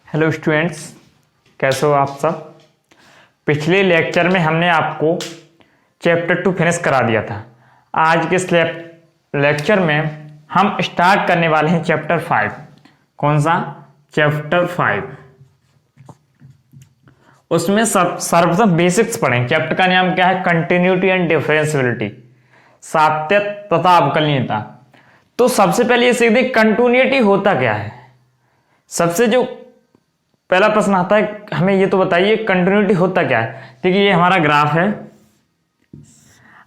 Hello students, कैसे हो आप सब। पिछले लेक्चर में हमने आपको चैप्टर 2 फिनिश करा दिया था। आज के इस लेक्चर में हम स्टार्ट करने वाले हैं चैप्टर 5। कौन सा? चैप्टर 5। उसमें सर्वप्रथम बेसिक्स पढ़ें। चैप्टर का नाम क्या है? कंटिन्यूटी एंड डिफरेंशियबिलिटी, सातत्य तथा अवकलनीयता। तो सबसे पहले ये सीख दें कंटिन्यूटी होता क्या है। सबसे जो पहला प्रश्न आता है, हमें ये तो बताइए कंटिन्यूटी होता क्या है। देखिए ये हमारा ग्राफ है।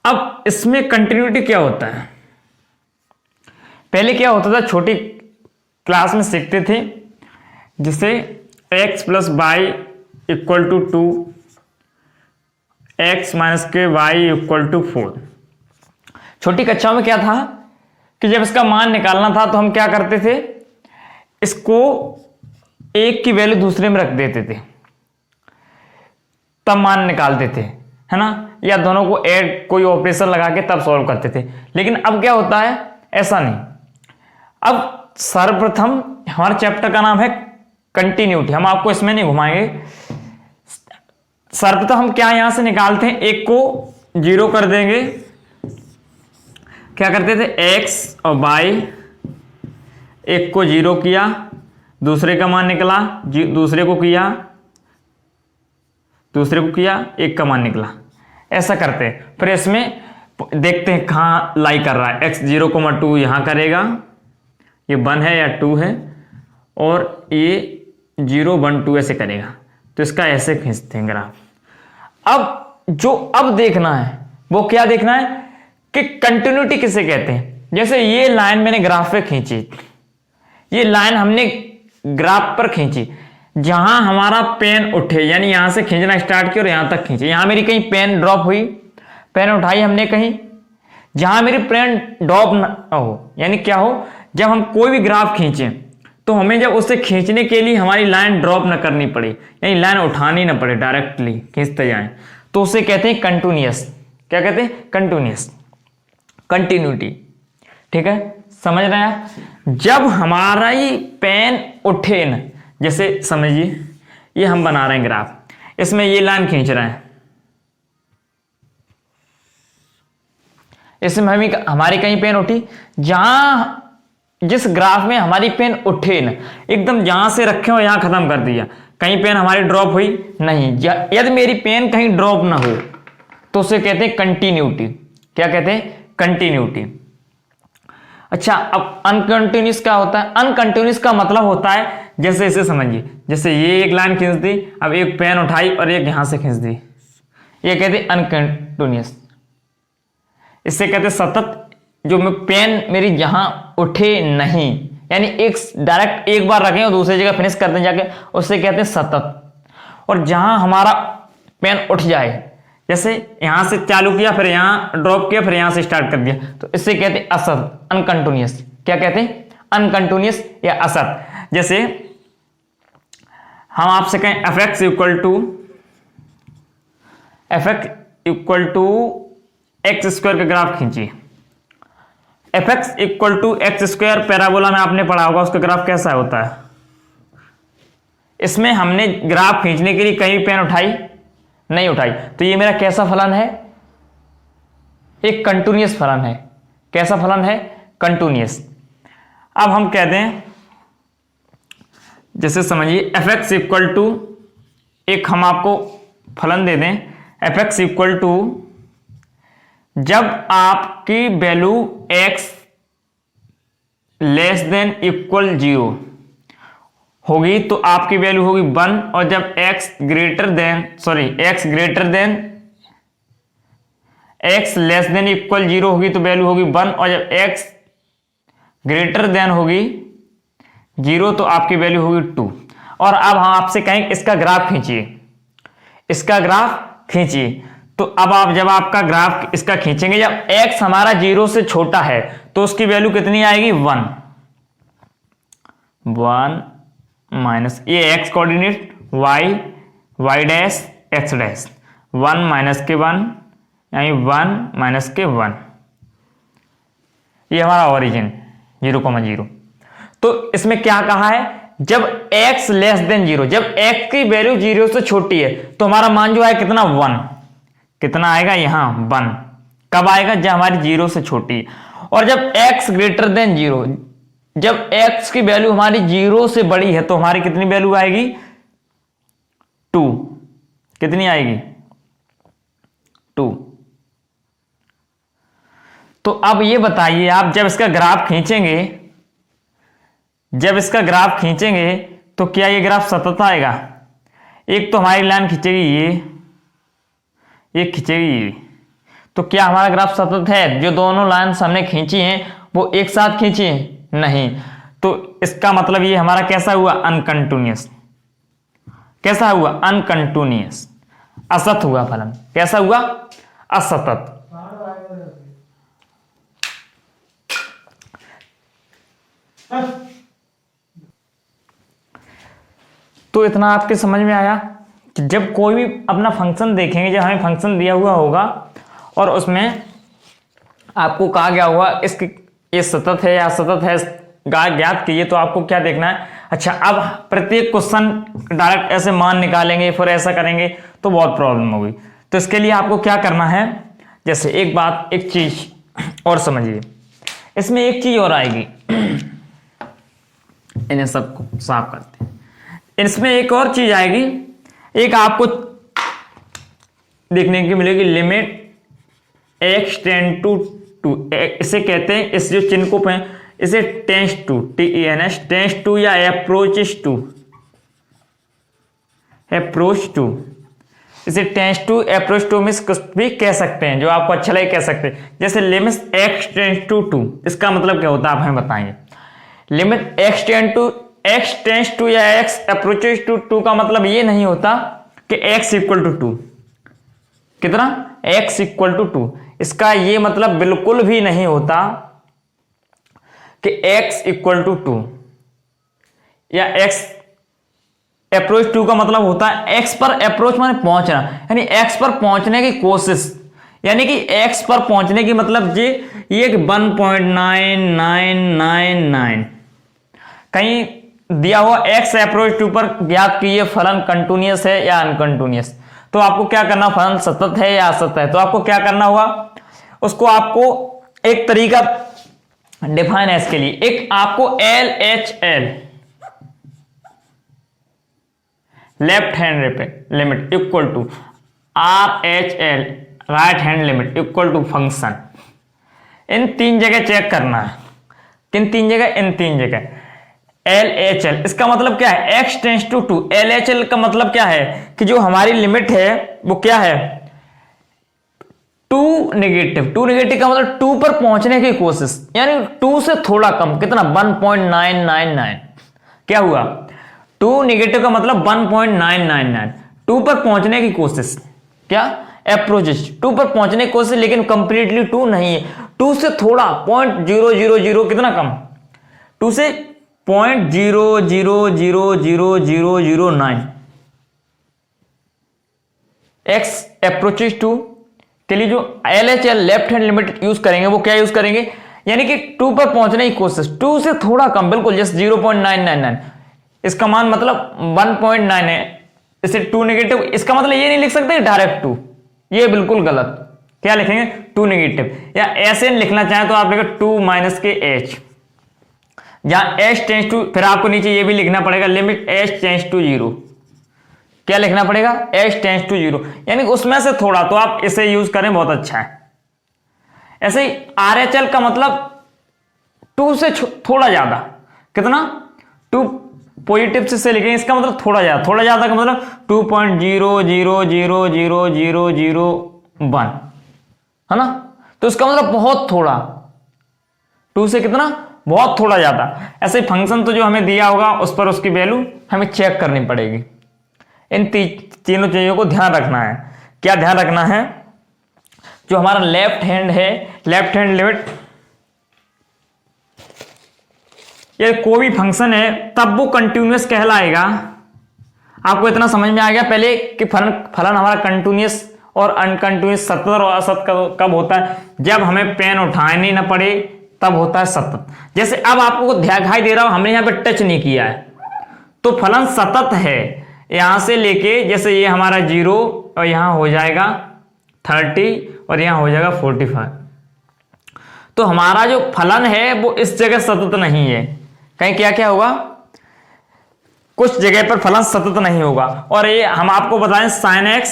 अब इसमें कंटिन्यूटी क्या होता है? पहले क्या होता था, छोटी क्लास में सीखते थे, जिसे x plus Y equal to 2, x minus के वाई इक्वल टू 4। छोटी कक्षाओं में क्या था कि जब इसका मान निकालना था तो हम क्या करते थे, इसको एक की वैल्यू दूसरे में रख देते थे, तब मान निकालते थे, है ना, या दोनों को ऐड कोई ऑपरेशन लगा के तब सॉल्व करते थे। लेकिन अब क्या होता है, ऐसा नहीं। अब सर्वप्रथम हमारे चैप्टर का नाम है कंटिन्यूटी। हम आपको इसमें नहीं घुमाएंगे। सर्वप्रथम हम क्या यहां से निकालते हैं, एक को जीरो कर देंगे। क्या करते थे, एक्स और वाई, एक को जीरो किया, दूसरे का मान निकला, दूसरे को किया, एक का मान निकला। ऐसा करते हैं। फिर इसमें देखते हैं कहां लाई कर रहा है। एक्स 0,2 यहां करेगा, ये 1 है या 2 है, और ये 0, 1, 2 ऐसे करेगा। तो इसका ऐसे खींचते हैं ग्राफ। अब देखना है, वो क्या देखना है कि कंटिन्यूटी किसे कहते हैं। जैसे ये लाइन मैंने ग्राफ पे खींची, ये लाइन हमने ग्राफ पर खींची, जहां हमारा पेन उठे, यानी यहां से खींचना स्टार्ट किया और यहां तक खींची। यहां मेरी कहीं पेन ड्रॉप हुई, पेन उठाई हमने कहीं, जहां मेरी पेन ड्रॉप न हो, यानी क्या हो, जब हम कोई भी ग्राफ खींचे तो हमें जब उसे खींचने के लिए हमारी लाइन ड्रॉप न करनी पड़े, यानी लाइन उठानी न पड़े, डायरेक्टली खींचते जाएं, तो उसे कहते हैं कंटिन्यूअस। क्या कहते हैं? Continuous, continuity. ठीक है, समझ रहे हैं आप। जब हमारा ही पेन उठे न, जैसे समझिए ये हम बना रहे हैं ग्राफ, इसमें ये लाइन खींच रहे हैं, इसमें हमारी कहीं पेन उठी, जिस ग्राफ में हमारी पेन उठे न, एकदम जहां से रखे हो यहां खत्म कर दिया। कहीं पेन हमारी ड्रॉप हुई नहीं। यदि मेरी पेन कहीं ड्रॉप ना हो तो उसे कहते हैं कंटिन्यूटी। क्या कहते हैं? कंटिन्यूटी। अच्छा, अब अनकंटिन्यूअस क्या होता है? अनकंटिन्यूअस का मतलब होता है, जैसे इसे समझिए, जैसे ये एक लाइन खींच दी, अब एक पेन उठाई और एक यहां से खींच दी, ये कहते हैं अनकंटिन्यूअस। इससे कहते हैं सतत। जो पेन मेरी यहां उठे नहीं, यानी एक डायरेक्ट एक बार रखें और दूसरी जगह फिनिश कर दें जाके, उससे कहते हैं सतत। और जहां हमारा पेन उठ जाए, जैसे यहां से चालू किया, फिर यहां ड्रॉप किया, फिर यहां से स्टार्ट कर दिया, तो इससे कहते हैं असत, अनकंटिन्यूअस। क्या कहते हैं? अनकंटिन्यूअस या असत। जैसे हम आपसे कहें F X equal to X square का ग्राफ खींचिए। F X equal to X square parabola में आपने पढ़ा होगा, उसका ग्राफ कैसा होता है। इसमें हमने ग्राफ खींचने के लिए कहीं पेन उठाई नहीं उठाई, तो ये मेरा कैसा फलन है? एक कंटिन्यूअस फलन है। कैसा फलन है? कंटिन्यूअस। अब हम कहते हैं, जैसे समझिए एफ एक्स इक्वल टू, एक हम आपको फलन दे दें, एफ एक्स इक्वल टू, जब आपकी value x less than equal 0 होगी तो आपकी वैल्यू होगी 1, और जब x greater less than equal 0 होगी तो वैल्यू होगी 1, और जब x ग्रेटर देन होगी 0 तो आपकी वैल्यू होगी 2। और अब हम आपसे कहेंगे इसका ग्राफ खींचिए, तो अब आप जब आपका ग्राफ इसका खींचेंगे, जब x हमारा 0 से छोटा है तो उसकी वैल्यू कितनी आएगी? 1 माइनस ये x coordinate, y dash x dash, 1 minus के 1, यानी 1 माइनस के 1, ये हमारा ओरिजिन 0,0। तो इसमें क्या कहा है जब x लेस देन 0, जब x की वैल्यू 0 से छोटी है तो हमारा मान जो है कितना 1, कितना आएगा यहाँ 1। कब आएगा? जब हमारी 0 से छोटी है। और जब x ग्रेटर देन 0, जब x की वैल्यू हमारी 0 से बड़ी है तो हमारी कितनी वैल्यू आएगी? 2। कितनी आएगी? 2। तो अब ये बताइए आप, जब इसका ग्राफ खींचेंगे, जब इसका ग्राफ खींचेंगे तो क्या ये ग्राफ सतत आएगा? एक तो हमारी लाइन खींचेगी ये खींचेगी ये, तो क्या हमारा ग्राफ सतत है? जो दोनों लाइन्स हमने खींची हैं वो एक साथ खींची हैं? नहीं। तो इसका मतलब ये हमारा कैसा हुआ? अनकंटिन्यूअस। कैसा हुआ? अनकंटिन्यूअस, असत हुआ फलन। कैसा हुआ? असतत। तो इतना आपके समझ में आया कि जब कोई भी अपना फंक्शन देखेंगे, जब हमें फंक्शन दिया हुआ होगा और उसमें आपको कहा गया होगा इसकी ये सतत है या असतत है, ज्ञात कीजिए, तो आपको क्या देखना है? अच्छा, अब प्रत्येक क्वेश्चन डायरेक्ट ऐसे मान निकालेंगे फिर ऐसा करेंगे तो बहुत प्रॉब्लम होगी। तो इसके लिए आपको क्या करना है? जैसे एक चीज और समझिए, इसमें एक चीज और आएगी, इन्हें सबको साफ करते हैं। इसमें एक और चीज आएगी, एक आपको देखने की मिलेगी, लिमिट x टेंड टू 2। इसे कहते हैं, इस जो चिन्ह को पे इसे tends to, TENS, tends to या अप्रोचेस टू, अप्रोच टू, इसे टेंस टू, अप्रोच टू में कुछ भी कह सकते हैं, जो आपको अच्छा लगे कह सकते हैं। जैसे लिमिट x टेंस टू 2, इसका मतलब क्या होता है आप हमें बताएंगे। लिमिट x टेंस टू या x अप्रोचेस टू 2 का मतलब ये नहीं होता कि x इक्वल टू 2। कितना? x equal to 2। इसका ये मतलब बिल्कुल भी नहीं होता कि x इक्वल टू 2 या x अप्रोच 2 का मतलब होता है x पर अप्रोच माने पहुंचना, यानी x पर पहुंचने की कोशिश, यानी कि x पर पहुंचने की मतलब ये 1.9999 कहीं दिया हुआ x अप्रोच 2 पर ज्ञात कीजिए फलन कंटिन्यूअस है या अनकंटिन्यूअस। तो आपको क्या करना? फलन सतत है या असतत है? तो आपको क्या करना होगा? उसको आपको एक तरीका डिफाइन है इसके लिए, एक आपको LHL left hand limit equal to RHL right hand limit equal to function. इन 3 जगह चेक करना है। किन 3 जगह? इन 3 जगह। LHL इसका मतलब क्या है? x tense to 2। LHL का मतलब क्या है कि जो हमारी लिमिट है वो क्या है? 2 नेगेटिव। 2 नेगेटिव का मतलब 2 पर पहुंचने की कोशिश, यानी 2 से थोड़ा कम। कितना? 1.999। क्या हुआ? 2 नेगेटिव का मतलब 1.999, 2 पर पहुंचने की कोशिश। क्या? अप्रोचेस, 2 पर पहुंचने की कोशिश, लेकिन कंप्लीटली 2 नहीं है, 2 से थोड़ा 0.000 कितना कम? 2 से 0.000009 x अप्रोचेस 2 के लिए जो LHL left hand limit use करेंगे वो क्या यूज करेंगे? यानी कि 2 पर पहुंचने की कोशिश, 2 से थोड़ा कम, बिल्कुल जस्ट 0.999। इसका मान मतलब 1.9 है, इसे 2 नेगेटिव। इसका मतलब ये नहीं लिख सकते डायरेक्ट 2, ये बिल्कुल गलत। क्या लिखेंगे? 2 नेगेटिव। या ऐसे लिखना चाहें तो आप लिखेंगे 2 माइनस के h, जहां h टेंस टू, फिर आपको नीचे ये भी लिखना पड़ेगा लिमिट h टेंस टू 0। क्या लिखना पड़ेगा? h टेंस टू 0, यानी उसमें से थोड़ा। तो आप इसे यूज करें, बहुत अच्छा है। ऐसे ही RHL का मतलब 2 से थोड़ा ज्यादा। कितना? 2 पॉजिटिव से लिखेंगे, इसका मतलब थोड़ा ज्यादा। थोड़ा ज्यादा का मतलब 2.00000001 है ना? तो इसका मतलब बहुत थोड़ा। 2 से कितना? बहुत थोड़ा ज्यादा। ऐसे फंक्शन तो जो हमें दिया होगा उस पर उसकी वैल्यू हमें चेक करनी पड़ेगी। इन तीनों चीजों को ध्यान रखना है। क्या ध्यान रखना है? जो हमारा लेफ्ट हैंड है, लेफ्ट हैंड लिमिट, ये कोई भी फंक्शन है तब वो कंटिन्यूअस कहलाएगा। आपको इतना समझ में आ गया पहले कि फलन हमारा कंटिन्यूअस और अनकंटिन्यूअस, सतत और असत कब होता है? जब हमें पेन उठानी ना पड़े तब होता है सतत। जैसे अब आपको दिखाई दे रहा हो हमने यहाँ पे टच नहीं किया है, तो फलन सतत है, यहां से लेके जैसे ये हमारा 0 और यहां हो जाएगा 30 और यहां हो जाएगा 45। तो हमारा जो फलन है वो इस जगह सतत नहीं है, कहीं क्या क्या होगा, कुछ जगह पर फलन सतत नहीं होगा। और ये हम आपको बताएं sin x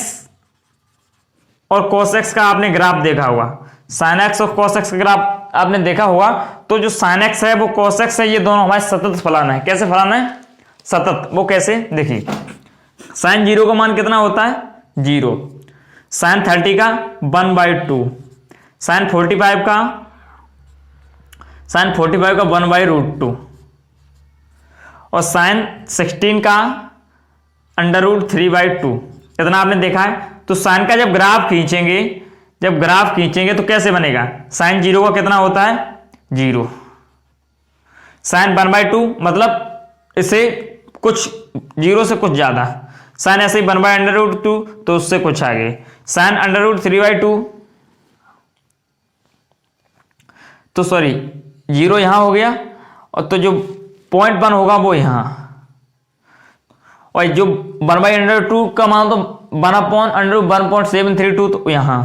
और cos x का आपने ग्राफ देखा होगा, sin x और cos x का ग्राफ आपने देखा होगा, तो जो sin x है वो cos x है, ये दोनों हमारे सतत फलन है। कैसे फलन है सतत, वो कैसे देखिए, sin 0 का मान कितना होता है 0, sin 30 का 1/2, sin 45 का 1/√2 और sin 16 का √3/2, इतना आपने देखा है। तो sin का जब ग्राफ खींचेंगे तो कैसे बनेगा, sin 0 का कितना होता है 0, sin 1/2 मतलब इसे कुछ 0 से कुछ ज्यादा, sin ऐसे ही 1/√2 तो उससे कुछ आगे, sin √3/2 तो सॉरी 0 यहां हो गया, और तो जो 0.1 होगा वो यहां, और जो 1/√2 का मान तो 1/1.732 तो यहां,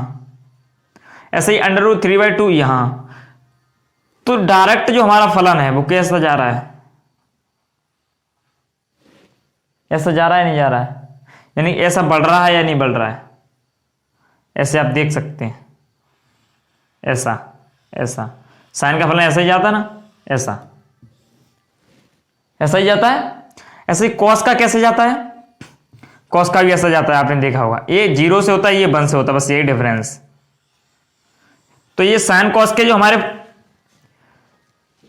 ऐसे ही √3/2 यहां। तो डायरेक्ट जो हमारा फलन है वो कैसा जा रहा है, ऐसा जा रहा है नहीं जा रहा है, यानी ऐसा बढ़ रहा है या नहीं बढ़ रहा है, ऐसे आप देख सकते हैं, ऐसा साइन का फलन ऐसा ही जाता है ना, ऐसा ही जाता है। ऐसे ही कॉस का कैसे जाता है, कॉस का भी ऐसा जाता है, आपने देखा होगा, ये 0 से होता है, ये 1 से होता है, बस यही डिफरेंस। तो ये साइन कॉस के जो हमारे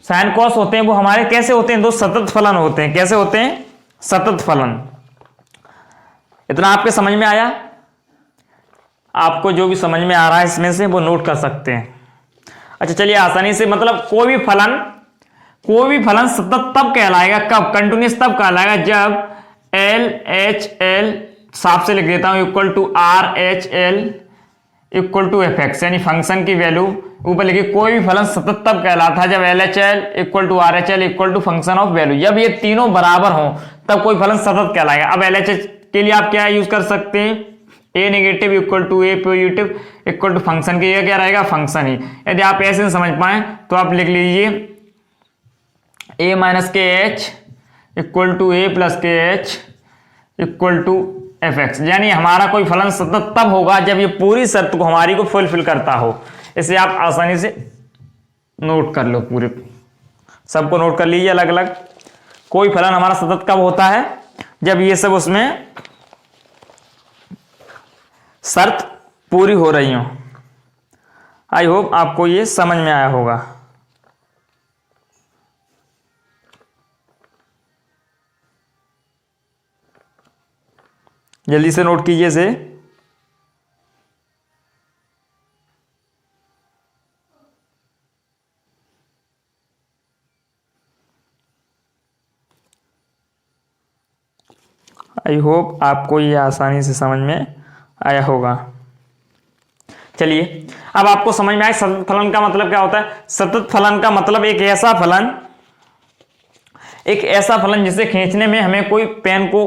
साइन कॉस होते हैं वो हमारे कैसे होते हैं, दो सतत फलन होते हैं। कैसे होते हैं, सतत फलन। इतना आपके समझ में आया, आपको जो भी समझ में आ रहा है इसमें से वो नोट कर सकते हैं। अच्छा चलिए, आसानी से मतलब कोई भी फलन सतत तब कहलाएगा, कब, कंटिन्यूअस तब कहलाएगा जब LHL साफ से लिख देता हूं equal to RHL equal to fx, यानी फंक्शन की वैल्यू ऊपर लिखी। कोई भी फलन सतत तब कहलाता है जब LHL equal to RHL equal to function of value, जब ये तीनों बराबर हो तब कोई फलन सतत कहलाएगा। अब LHL के लिए आप क्या यूज कर सकते हैं, a negative equal to a positive equal to function के, ये क्या रहेगा फंक्शन ही। यदि आप ऐसे समझ पाए तो आप लिख लीजिए a माइनस के H equal to a plus के एच इक्वल टू fx, यानी हमारा कोई फलन सतत तब होगा जब ये पूरी शर्त को हमारी को फुलफिल करता हो। इसे आप आसानी से नोट कर लो, पूरे सबको नोट कर लीजिए अलग अलग। कोई फलन हमारा सतत कब होता है, जब ये सब उसमें शर्त पूरी हो रही हो। आई होप आपको ये समझ में आया होगा। जल्दी से नोट कीजिए इसे। आई होप आपको ये आसानी से समझ में आया होगा। चलिए, अब आपको समझ में आया सतत फलन का मतलब क्या होता है। सतत फलन का मतलब एक ऐसा फलन जिसे खींचने में हमें कोई पेन को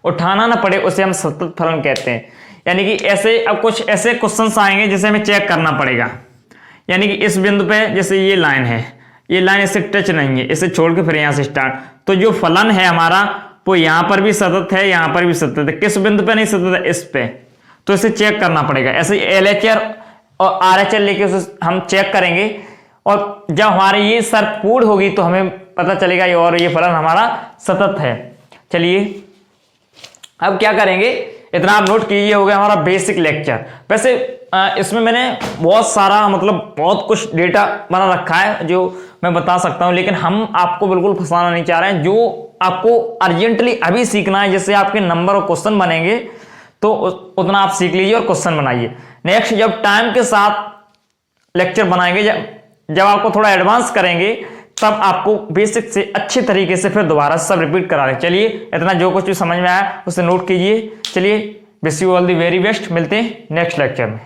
उठाना ना पड़े, उसे हम सतत फलन कहते हैं। यानी कि ऐसे अब कुछ ऐसे क्वेश्चंस आएंगे जिसे हमें चेक करना पड़ेगा। यानी कि इस बिंदु पे जैसे ये लाइन है, ये लाइन इससे टच नहीं है, इसे छोड़ के फिर यहां से स्टार्ट, तो जो फलन है हमारा वो यहां पर भी सतत है, यहां पर भी सतत है। किस बिंदु पे नहीं सतत है, इस पे, तो इसे चेक करना पड़ेगा। ऐसे LHL और RHL लेके उसे हम चेक करेंगे, और जब हमारी ये शर्त पूर्ण होगी तो हमें पता चलेगा और ये फलन हमारा सतत है। चलिए अब क्या करेंगे, इतना आप नोट कीजिए, हो गया हमारा बेसिक लेक्चर। वैसे इसमें मैंने बहुत सारा मतलब बहुत कुछ डेटा बना रखा है जो मैं बता सकता हूं, लेकिन हम आपको बिल्कुल फंसाना नहीं चाह रहे हैं। जो आपको अर्जेंटली अभी सीखना है, जिससे आपके नंबर और क्वेश्चन बनेंगे, तो उतना आप सीख लीजिए और क्वेश्चन बनाइए। नेक्स्ट जब टाइम के साथ लेक्चर बनाएंगे, जब आपको थोड़ा एडवांस करेंगे, तब आपको बेसिक से अच्छे तरीके से फिर दोबारा सब रिपीट करा दें। चलिए, इतना जो कुछ भी समझ में आया उसे नोट कीजिए। चलिए, wish you all the very best. मिलते हैं नेक्स्ट लेक्चर में।